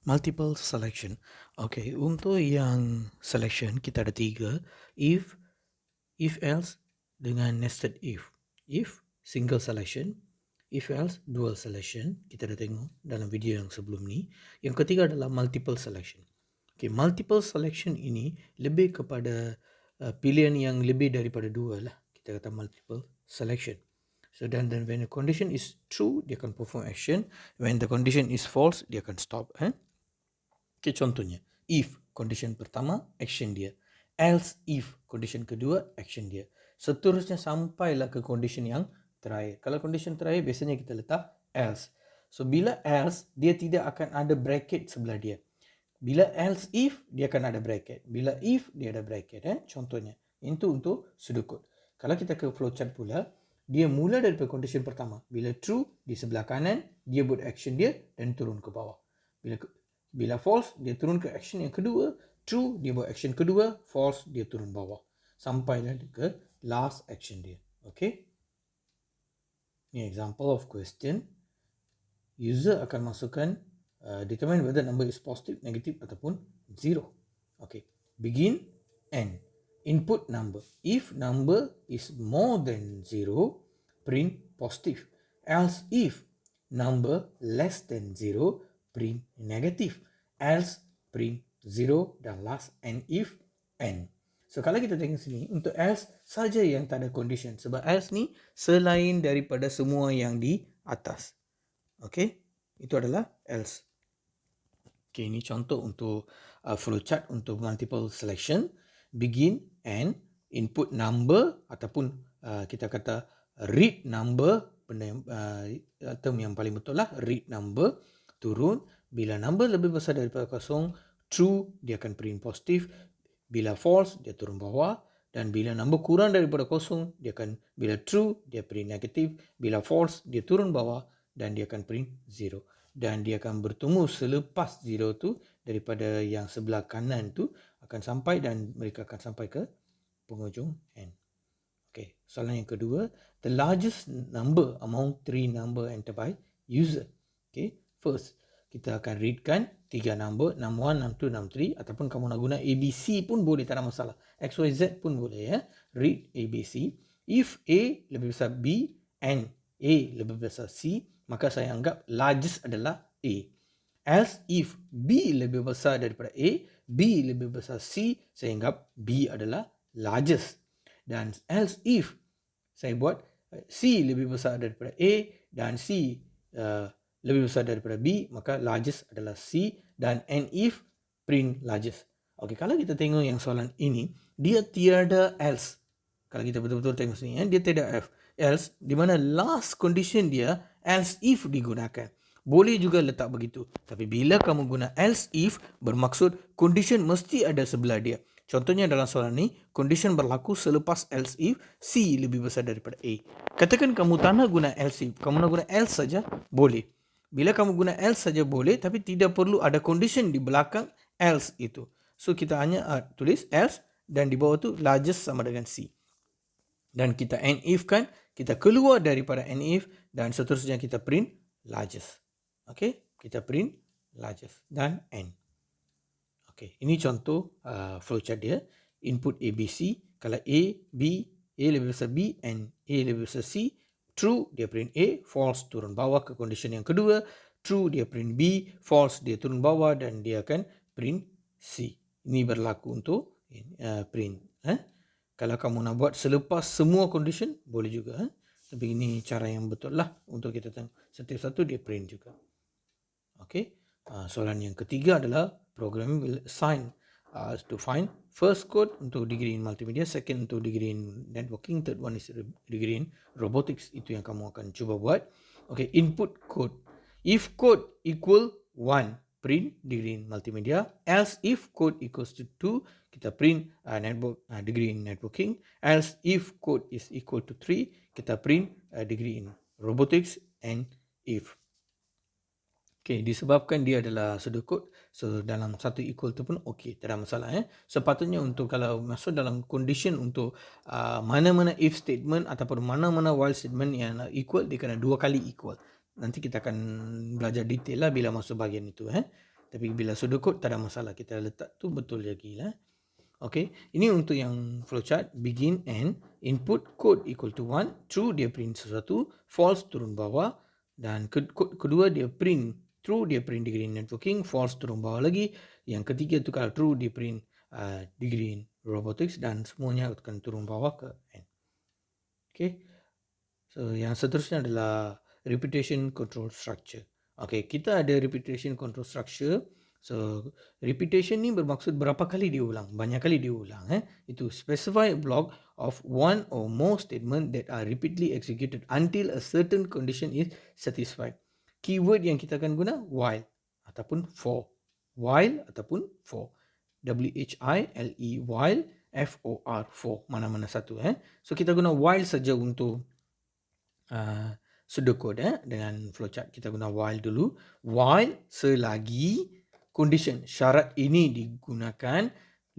Multiple selection. Okay, untuk yang selection kita ada 3. If else dengan nested if. If single selection, if else dual selection. Kita dah tengok dalam video yang sebelum ni. Yang ketiga adalah multiple selection. Okay, multiple selection ini lebih kepada pilihan yang lebih daripada dua lah. Kita kata multiple selection. So then when the condition is true, dia akan perform action. When the condition is false, dia akan stop. Okay, contohnya, if condition pertama, action dia. Else if condition kedua, action dia. Seterusnya sampailah ke condition yang terakhir. Kalau condition terakhir, biasanya kita letak else. So, bila else, dia tidak akan ada bracket sebelah dia. Bila else if, dia akan ada bracket. Bila if, dia ada bracket. Contohnya, itu untuk sudut. Kalau kita ke flowchart pula, dia mula daripada condition pertama. Bila true, di sebelah kanan, dia buat action dia dan turun ke bawah. Bila false, dia turun ke action yang kedua. True, dia buat action kedua. False, dia turun bawah. Sampailah ke last action dia. Okay. Ini example of question. User akan masukkan determine whether number is positive, negative ataupun zero. Okay. Begin and input number. If number is more than 0, print positive. Else if number less than 0, print negative. Else print 0 dan last and if and. So kalau kita tengok sini, untuk else saja yang tak ada condition. Sebab else ni selain daripada semua yang di atas. Okay, itu adalah else. Okay, ini contoh untuk flowchart untuk multiple selection. Begin and input number ataupun kita kata read number, term yang paling betul lah, read number, turun. Bila number lebih besar daripada kosong, true, dia akan print positif. Bila false, dia turun bawah. Dan bila number kurang daripada kosong, bila true, dia print negatif. Bila false, dia turun bawah dan dia akan print 0. Dan dia akan bertemu selepas 0 tu daripada yang sebelah kanan tu akan sampai dan mereka akan sampai ke penghujung n. Okay, soalan yang kedua, the largest number among 3 number entered by user. Okay, first kita akan readkan 3 number, num 1, num 2, num 3 ataupun kamu nak guna ABC pun boleh, tak ada masalah. XYZ pun boleh ya. Read ABC. If A lebih besar B and A lebih besar C, maka saya anggap largest adalah A. Else if B lebih besar daripada A, B lebih besar C, saya anggap B adalah largest. Dan else if saya buat C lebih besar daripada A dan C lebih besar daripada B, maka largest adalah C dan if print largest. Okey, kalau kita tengok yang soalan ini, dia tiada else. Kalau kita betul-betul tengok sini, dia tiada else, di mana last condition dia else if digunakan. Boleh juga letak begitu. Tapi bila kamu guna else if, bermaksud condition mesti ada sebelah dia. Contohnya dalam soalan ni, condition berlaku selepas else if C lebih besar daripada A. Katakan kamu tak nak guna else if, kamu nak guna else saja, boleh. Bila kamu guna else saja boleh, tapi tidak perlu ada condition di belakang else itu. So kita hanya tulis else dan di bawah tu largest sama dengan C. Dan kita and if kan, kita keluar daripada and if dan seterusnya kita print largest. Okay, kita print largest dan n. Okay, ini contoh flowchart dia. Input ABC, kalau A lebih besar B and A lebih besar C, true dia print A, false turun bawah ke condition yang kedua, true dia print B, false dia turun bawah dan dia akan print C. Ini berlaku untuk print. Kalau kamu nak buat selepas semua condition, boleh juga. Tapi ini cara yang betul lah untuk kita tengok. Setiap satu dia print juga. Okay. Soalan yang ketiga adalah programming will assign to find first code untuk degree in multimedia, second untuk degree in networking, third one is degree in robotics. Itu yang kamu akan cuba buat. Okay, input code. If code equal 1, print degree in multimedia. Else if code equals to 2, kita print degree in networking. Else if code is equal to 3, kita print degree in robotics and if. Okay, disebabkan dia adalah sudut kod, so dalam satu equal tu pun okey, tak ada masalah. Sepatutnya untuk kalau masuk dalam condition untuk mana-mana if statement ataupun mana-mana while statement yang equal, dia kena 2 kali equal. Nanti kita akan belajar detail lah bila masuk bahagian itu. Tapi bila pseudocode tak ada masalah, kita letak tu betul lagi lah. Okay, ini untuk yang flowchart begin and input code equal to 1, true dia print sesuatu, false turun bawah, dan kedua dia print true dia print degree in networking, false turun bawah lagi, yang ketiga tu kalau true dia print degree in robotics, dan semuanya akan turun bawah ke end. Okay, so yang seterusnya adalah repetition control structure. Okay, kita ada repetition control structure. So repetition ni bermaksud berapa kali dia ulang, banyak kali dia ulang. Itu specify a block of one or more statement that are repeatedly executed until a certain condition is satisfied. Keyword yang kita akan guna while ataupun for. While ataupun for. W-H-I-L-E while, F-O-R for. Mana-mana satu. So kita guna while saja untuk pseudocode dengan flowchart. Kita guna while dulu. While selagi condition, syarat ini digunakan,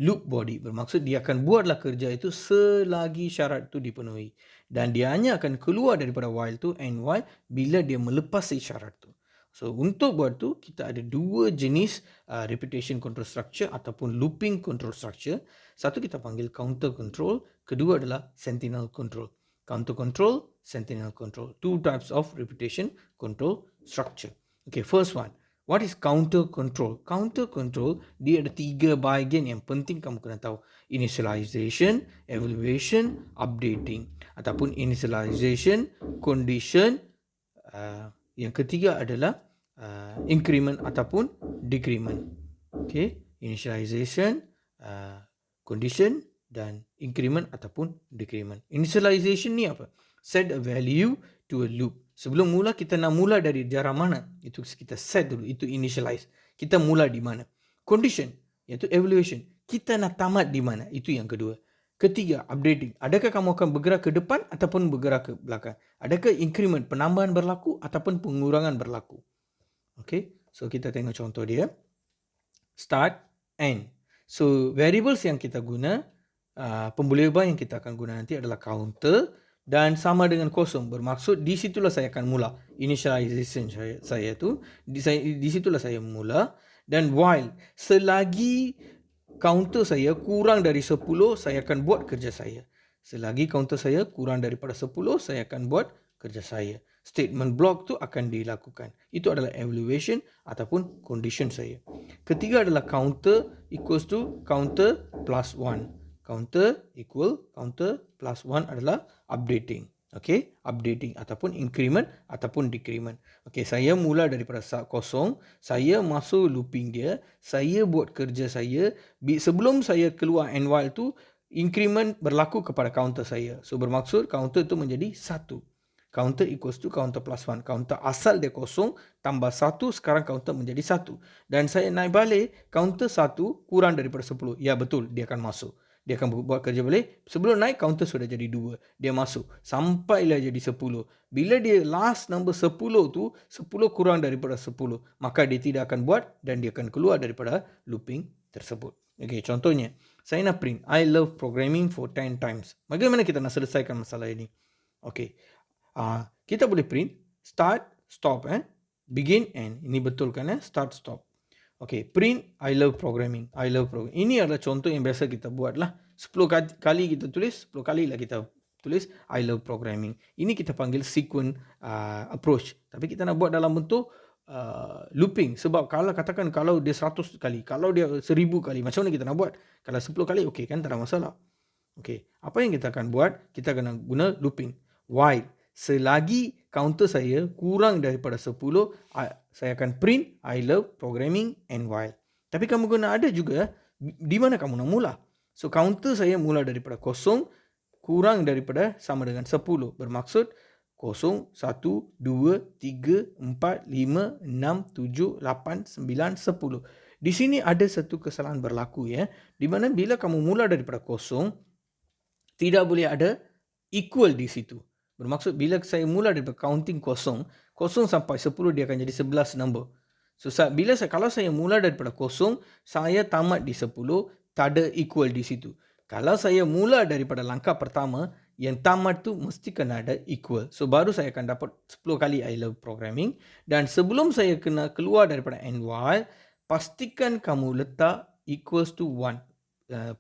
loop body bermaksud dia akan buatlah kerja itu selagi syarat itu dipenuhi, dan dia hanya akan keluar daripada while tu and while bila dia melepasi syarat tu. So untuk buat tu kita ada dua jenis repetition control structure ataupun looping control structure. Satu kita panggil counter control, kedua adalah sentinel control. Counter control, sentinel control, two types of repetition control structure. Okay, first one, what is counter control? Counter control dia ada 3 bahagian yang penting kamu kena tahu. Initialization, evaluation, updating. Ataupun initialization, condition, yang ketiga adalah increment ataupun decrement. Okay, initialization, condition dan increment ataupun decrement. Initialization ni apa? Set a value to a loop. Sebelum mula kita nak mula dari darah mana? Itu kita set dulu, itu initialize. Kita mula di mana? Condition, iaitu evaluation. Kita nak tamat di mana? Itu yang kedua. Ketiga, updating. Adakah kamu akan bergerak ke depan ataupun bergerak ke belakang? Adakah increment, penambahan berlaku ataupun pengurangan berlaku? Okay, so kita tengok contoh dia. Start, end. So variables yang kita guna, pembuluhan yang kita akan guna nanti adalah counter dan sama dengan kosong. Bermaksud di situlah saya akan mula. Initialization saya tu, di situlah saya mula. Dan while, selagi counter saya kurang dari 10, saya akan buat kerja saya. Selagi counter saya kurang daripada 10, saya akan buat kerja saya. Statement block tu akan dilakukan. Itu adalah evaluation ataupun condition saya. Ketiga adalah counter equals to counter plus 1. Counter equal counter plus 1 adalah updating. Okay, updating ataupun increment ataupun decrement. Okay, saya mula daripada kosong, saya masuk looping dia, saya buat kerja saya. Sebelum saya keluar and while tu, increment berlaku kepada counter saya. So bermaksud counter tu menjadi 1. Counter equals to counter plus 1. Counter asal dia kosong, tambah 1, sekarang counter menjadi 1. Dan saya naik balik, counter 1 kurang daripada 10. Ya betul, dia akan masuk. Dia akan buat kerja balik. Sebelum naik, counter sudah jadi 2. Dia masuk. Sampailah jadi 10. Bila dia last number 10 tu, 10 kurang daripada 10. Maka dia tidak akan buat dan dia akan keluar daripada looping tersebut. Okay, contohnya, saya nak print, I love programming for 10 times. Bagaimana kita nak selesaikan masalah ini? Okay. Kita boleh print start, stop, begin, end. Ini betul kan? Start, stop. Okay, print I love programming. I love programming. Ini adalah contoh yang biasa kita buat lah. 10 kali kita tulis, 10 kali lah kita tulis I love programming. Ini kita panggil sequence approach. Tapi kita nak buat dalam bentuk looping. Sebab katakan kalau dia 100 kali, kalau dia 1000 kali, macam mana kita nak buat? Kalau 10 kali, okay kan, tak ada masalah. Okay, apa yang kita akan buat? Kita akan guna looping. While, selagi counter saya kurang daripada 10, saya akan print I love programming and while. Tapi kamu guna ada juga di mana kamu nak mula. So counter saya mula daripada kosong kurang daripada sama dengan 10. Bermaksud 0, 1, 2, 3, 4, 5, 6, 7, 8, 9, 10. Di sini ada satu kesalahan berlaku ya. Di mana bila kamu mula daripada kosong, tidak boleh ada equal di situ. Bermaksud bila saya mula daripada counting kosong sampai 10 dia akan jadi 11 number. So kalau saya mula daripada kosong, saya tamat di 10, tak ada equal di situ. Kalau saya mula daripada langkah pertama, yang tamat tu mesti kena ada equal. So baru saya akan dapat 10 kali I love programming. Dan sebelum saya kena keluar daripada and while, pastikan kamu letak equals to 1,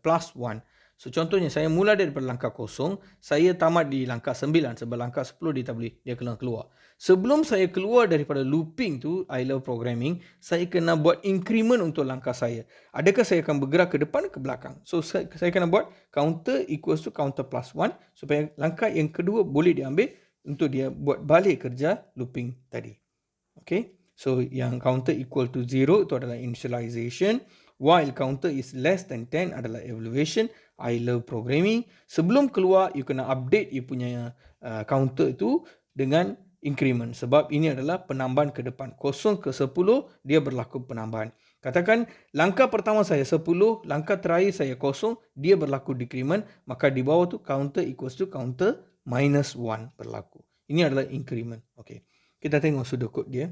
plus 1. So contohnya saya mula daripada langkah kosong, saya tamat di langkah 9 sebab langkah 10 dia kena keluar. Sebelum saya keluar daripada looping tu, I love programming, saya kena buat increment untuk langkah saya. Adakah saya akan bergerak ke depan ke belakang? So saya kena buat counter equals to counter plus 1 supaya langkah yang kedua boleh diambil untuk dia buat balik kerja looping tadi. Okay, so yang counter equal to 0 itu adalah initialization, while counter is less than 10 adalah evaluation. I love programming. Sebelum keluar, you kena update you punya counter itu dengan increment sebab ini adalah penambahan ke depan. 0 ke 10 dia berlaku penambahan. Katakan langkah pertama saya 10, langkah terakhir saya 0, dia berlaku decrement, maka di bawah tu counter equals to counter minus 1 berlaku. Ini adalah increment. Okay. Kita tengok sudut dia.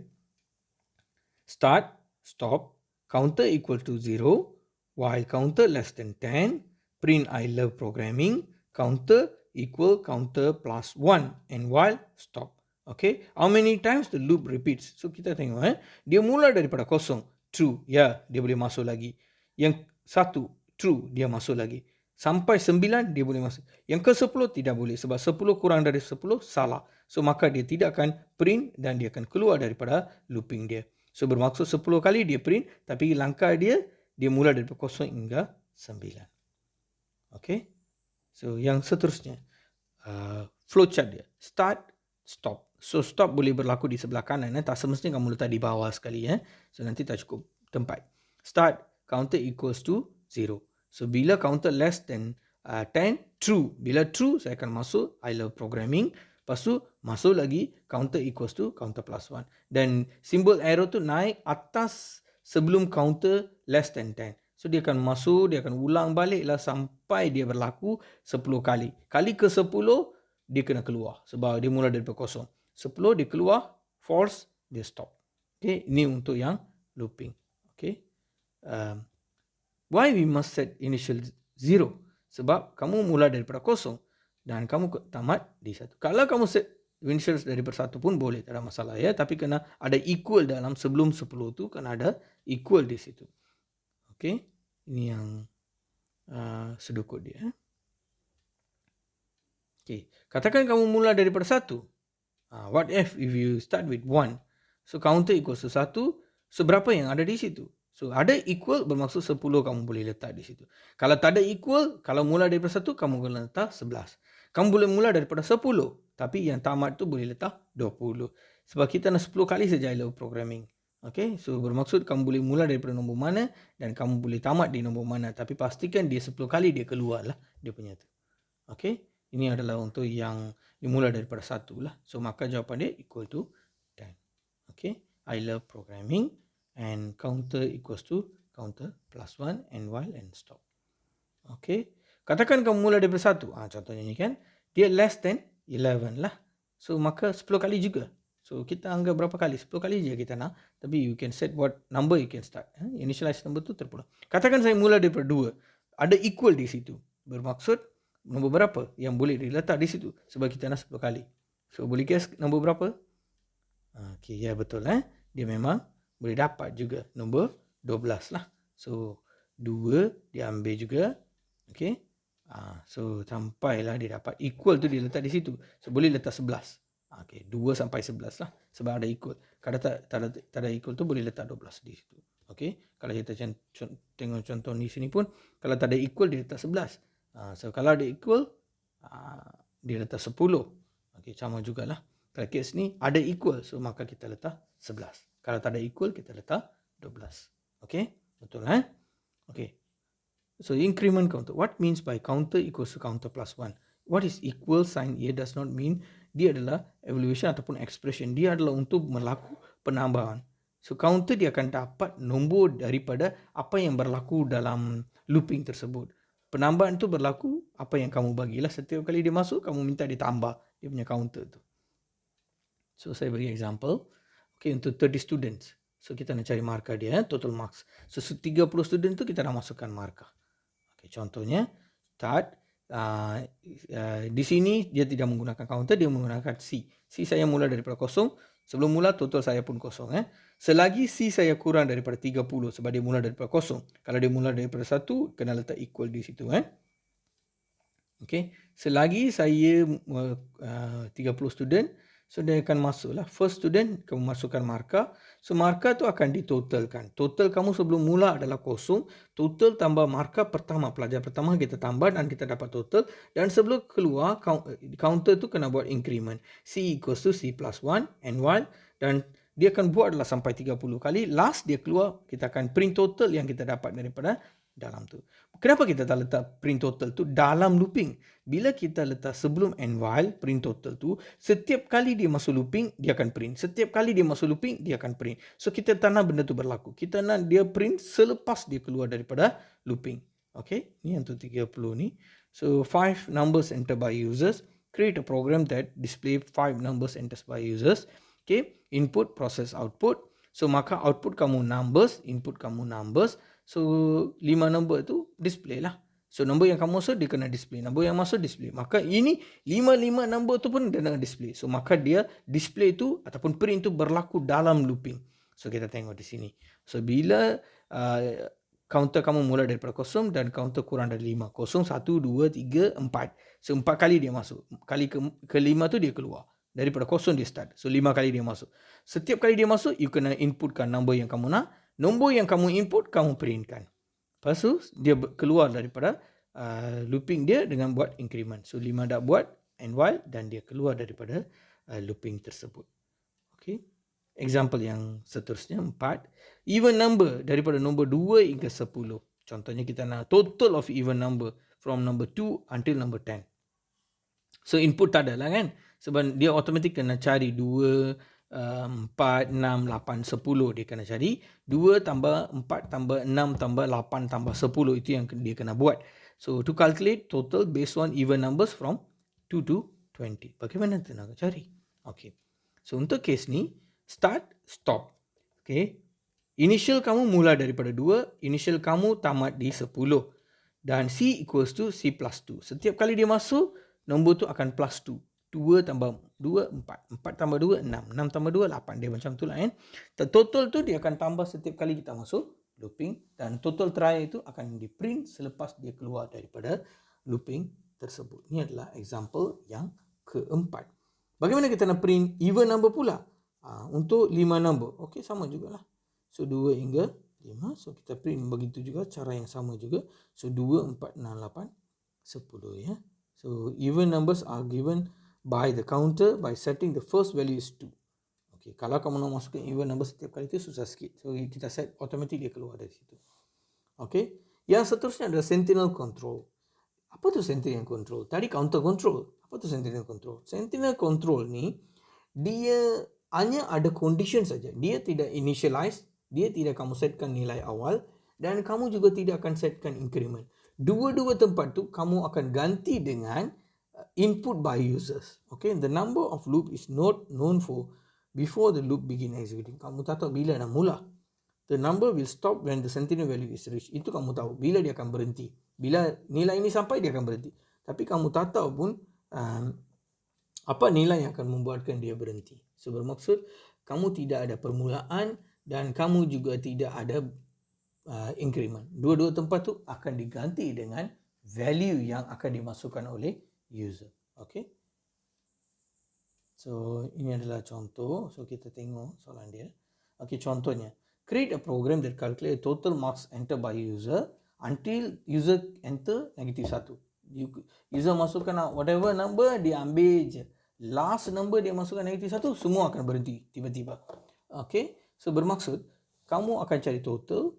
Start, stop, counter equal to 0, while counter less than 10, print I love programming, counter equal counter plus 1, and while stop. Okay, how many times the loop repeats? So kita tengok dia mula daripada kosong, true, ya, dia boleh masuk lagi. Yang 1, true, dia masuk lagi. Sampai 9 dia boleh masuk. Yang ke 10 tidak boleh sebab 10 kurang dari 10 salah. So maka dia tidak akan print dan dia akan keluar daripada looping dia. So bermaksud 10 kali dia print tapi langkah dia mula daripada 0 hingga 9. Okay. So yang seterusnya flowchart dia. Start, stop. So stop boleh berlaku di sebelah kanan. Tak semestinya kamu letak di bawah sekali. So nanti tak cukup tempat. Start, counter equals to 0. So bila counter less than 10, true. Bila true, saya akan masuk I love programming. Lepas tu masuk lagi counter equals to counter plus 1. Dan simbol arrow tu naik atas sebelum counter less than 10. So dia akan masuk, dia akan ulang balik lah sampai dia berlaku 10 kali. Kali ke 10 dia kena keluar sebab dia mula daripada kosong. 10 dia keluar, false, dia stop. Okay, ini untuk yang looping. Okay. Why we must set initial 0? Sebab kamu mula daripada kosong dan kamu tamat di 1. Kalau kamu set initial daripada 1 pun boleh, tak ada masalah ya, tapi kena ada equal dalam sebelum 10 tu, kena ada equal di situ. Okay, ini yang sedukut dia. Okay, katakan kamu mula daripada 1. What if you start with 1? So counter equals to 1. So berapa yang ada di situ? So ada equal bermaksud 10 kamu boleh letak di situ. Kalau tak ada equal, kalau mula daripada 1 kamu boleh letak 11. Kamu boleh mula daripada 10, tapi yang tamat tu boleh letak 20. Sebab kita nak 10 kali saja I love programming. Okay, so bermaksud kamu boleh mula daripada nombor mana dan kamu boleh tamat di nombor mana, tapi pastikan dia 10 kali dia keluar lah dia punya tu. Okay, ini adalah untuk yang dimula daripada 1 lah. So maka jawapan dia equal to 10. Okay, I love programming. And counter equals to counter plus 1 and while and stop. Okay. Katakan kamu mula daripada 1. Contohnya ni kan. Dia less than 11 lah. So maka 10 kali juga. So kita anggap berapa kali? 10 kali je kita nak. Tapi you can set what number you can start. Initialize number tu terpulang. Katakan saya mula daripada 2. Ada equal di situ. Bermaksud nombor berapa yang boleh diletak di situ. Sebab kita nak 10 kali. So boleh guess nombor berapa? Okay, ya betul. Dia memang boleh dapat juga nombor 12 lah. So 2 dia ambil juga. Okay. So sampailah dia dapat equal tu dia letak di situ. So boleh letak 11. Okay, 2 sampai 11 lah. Sebab ada equal. Kalau tak ada equal tu boleh letak 12 di situ. Okay. Kalau kita tengok contoh di sini pun. Kalau tak ada equal dia letak 11. So kalau ada equal dia letak 10. Okay, sama jugalah. Kalau case ni ada equal. So maka kita letak 11. Kalau tak ada equal, kita letak 12. Okay? Betul Okay. So increment counter. What means by counter equals to counter plus 1? What is equal sign here does not mean dia adalah evaluation ataupun expression. Dia adalah untuk melakukan penambahan. So counter dia akan dapat nombor daripada apa yang berlaku dalam looping tersebut. Penambahan tu berlaku apa yang kamu bagilah. Setiap kali dia masuk, kamu minta ditambah dia punya counter tu. So saya bagi example. Okay, untuk 30 students. So kita nak cari markah dia, total marks. So 30 student tu kita nak masukkan markah. Okay, contohnya start. Di sini dia tidak menggunakan counter, dia menggunakan C. C saya mula daripada 0. Sebelum mula total saya pun kosong. Selagi C saya kurang daripada 30 sebab dia mula daripada kosong. Kalau dia mula daripada 1, kena letak equal di situ. Okay. Selagi saya 30 student, so dia akan masuklah. First student, kamu masukkan markah. So markah tu akan ditotalkan. Total kamu sebelum mula adalah kosong. Total tambah markah pertama. Pelajar pertama kita tambah dan kita dapat total. Dan sebelum keluar, counter tu kena buat increment. C equals to C plus 1 and while. Dan dia akan buat adalah sampai 30 kali. Last dia keluar, kita akan print total yang kita dapat daripada dalam tu. Kenapa kita tak letak print total tu dalam looping? Bila kita letak sebelum and while print total tu, setiap kali dia masuk looping, dia akan print. Setiap kali dia masuk looping, dia akan print. So kita tak nak benda tu berlaku. Kita nak dia print selepas dia keluar daripada looping. Okay, ni yang tu 30 ni. So 5 numbers entered by users. Create a program that display 5 numbers entered by users. Okay, input, process, output. So maka output kamu numbers, input kamu numbers. So 5 nombor tu display lah. So nombor yang kamu masuk dia kena display. Nombor yang masuk display. Maka ini 5 nombor tu pun dia nak display. So maka dia display tu ataupun print tu berlaku dalam looping. So kita tengok di sini. So bila counter kamu mula daripada kosong dan counter kurang dari 5. 0, 1, 2, 3, 4. So 4 kali dia masuk. Kali kelima tu dia keluar. Daripada kosong dia start. So 5 kali dia masuk. Setiap kali dia masuk, you kena inputkan nombor yang kamu nak. Nombor yang kamu input, kamu printkan. Lepas tu, dia keluar daripada looping dia dengan buat increment. So 5 dah buat and while dan dia keluar daripada looping tersebut. Okay. Example yang seterusnya, 4. Even number daripada nombor 2 hingga 10. Contohnya kita nak total of even number from number 2 until number 10. So input tak ada lah kan. Sebab dia automatic kena cari 2, 4, 6, 8, 10 dia kena cari. 2 tambah 4 tambah 6 tambah 8 tambah 10. Itu yang dia kena buat. So to calculate total based on even numbers from 2 to 20. Bagaimana kita nak cari? Okay. So untuk case ni, start, stop. Okay. Initial kamu mula daripada 2. Initial kamu tamat di 10. Dan C equals to C plus 2. Setiap kali dia masuk, nombor tu akan plus 2. 2 tambah 2, 4. 4 tambah 2, 6. 6 tambah 2, 8. Dia macam tu lah kan. Total tu dia akan tambah setiap kali kita masuk looping. Dan total terakhir itu akan di print selepas dia keluar daripada looping tersebut. Ini adalah example yang keempat. Bagaimana kita nak print even number pula? Untuk 5 number. Okey, sama jugalah. So 2 hingga 5. So kita print begitu juga. Cara yang sama juga. So 2, 4, 6, 8, 10 ya. So even numbers are given by the counter by setting the first value is 2. Okay, kalau kamu nak masukkan even number setiap kali itu susah sikit. So kita set automatic dia keluar dari situ. Okay. Yang seterusnya adalah sentinel control. Apa tu sentinel control? Tadi counter control. Apa tu sentinel control? Sentinel control ni dia hanya ada condition saja. Dia tidak initialize, dia tidak kamu setkan nilai awal dan kamu juga tidak akan setkan increment. Dua-dua tempat tu kamu akan ganti dengan input by users. Okay, the number of loop is not known for before the loop begin executing. Kamu tak tahu bila nak mula. The number will stop when the sentinel value is reached. Itu kamu tahu bila dia akan berhenti. Bila nilai ini sampai dia akan berhenti. Tapi kamu tak tahu pun apa nilai yang akan membuatkan dia berhenti. So bermaksud kamu tidak ada permulaan dan kamu juga tidak ada increment. Dua-dua tempat tu akan diganti dengan value yang akan dimasukkan oleh user. Okay. So ini adalah contoh. So kita tengok soalan dia. Okay, contohnya. Create a program that calculate total marks entered by user until user enter -1. User masukkan whatever number, dia ambil je. Last number dia masukkan -1, semua akan berhenti tiba-tiba. Okay. So bermaksud, kamu akan cari total,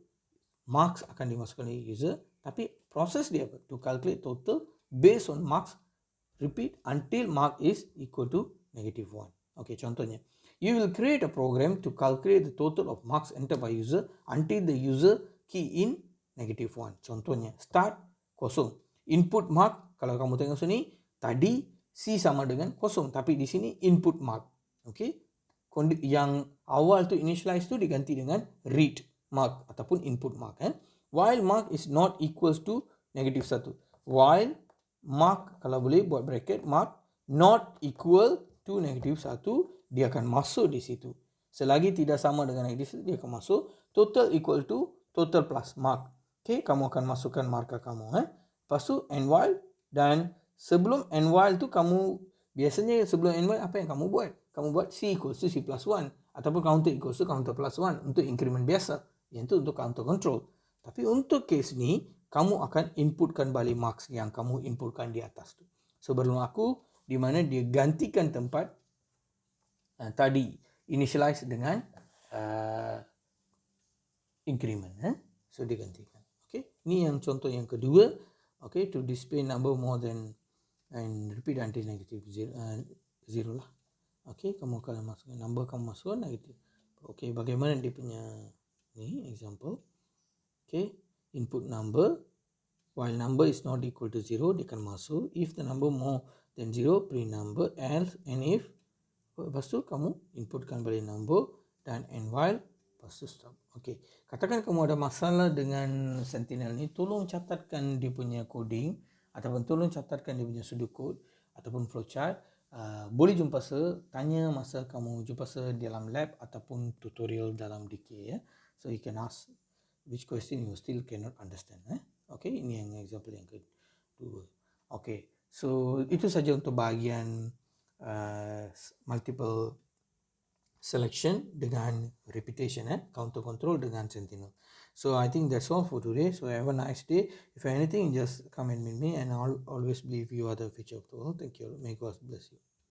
marks akan dimasukkan oleh user. Tapi proses dia apa? To calculate total based on marks. Repeat until mark is equal to -1. Okay, contohnya. You will create a program to calculate the total of marks entered by user until the user key in -1. Contohnya, start kosong. Input mark, kalau kamu tengok sini, tadi C sama dengan kosong. Tapi di sini input mark. Okay. Yang awal tu initialize tu diganti dengan read mark ataupun input mark. While mark is not equals to -1. While mark, kalau boleh buat bracket, mark not equal to -1, dia akan masuk di situ. Selagi tidak sama dengan yang di situ, dia akan masuk. Total equal to total plus mark. Okay, kamu akan masukkan markah kamu. Lepas tu and while, dan sebelum and while tu kamu, biasanya sebelum and while apa yang kamu buat? Kamu buat C equals to C plus 1 ataupun counter equals to counter plus 1 untuk increment biasa. Yang tu untuk counter control. Tapi untuk case ni, kamu akan inputkan balik marks yang kamu inputkan di atas tu. So berlaku di mana dia gantikan tempat tadi initialize dengan increment. So dia gantikan. Okay, ni yang contoh yang kedua. Okay, to display number more than and repeat until negative zero lah. Okay, kamu akan masukkan number, kamu masukkan negative. Okay, bagaimana dia punya ni example? Okay, input number, while number is not equal to 0, dia akan masuk. If the number more than 0, print number, else, and if. Lepas tu kamu inputkan balik number dan and while, lepas tu stop. Okay, katakan kamu ada masalah dengan Sentinel ni, tolong catatkan dia punya coding ataupun tolong catatkan dia punya sudut code ataupun flowchart. Boleh jumpa saya, tanya masa kamu jumpa saya dalam lab ataupun tutorial dalam DK. So you can ask which question you still cannot understand. Okay, ini yang example yang kedua. Okay, so itu saja untuk bahagian multiple selection dengan repetition, counter control dengan Sentinel. So I think that's all for today. So have a nice day. If anything, just come and meet me, and I'll always believe you are the future of the world. Thank you. May God bless you.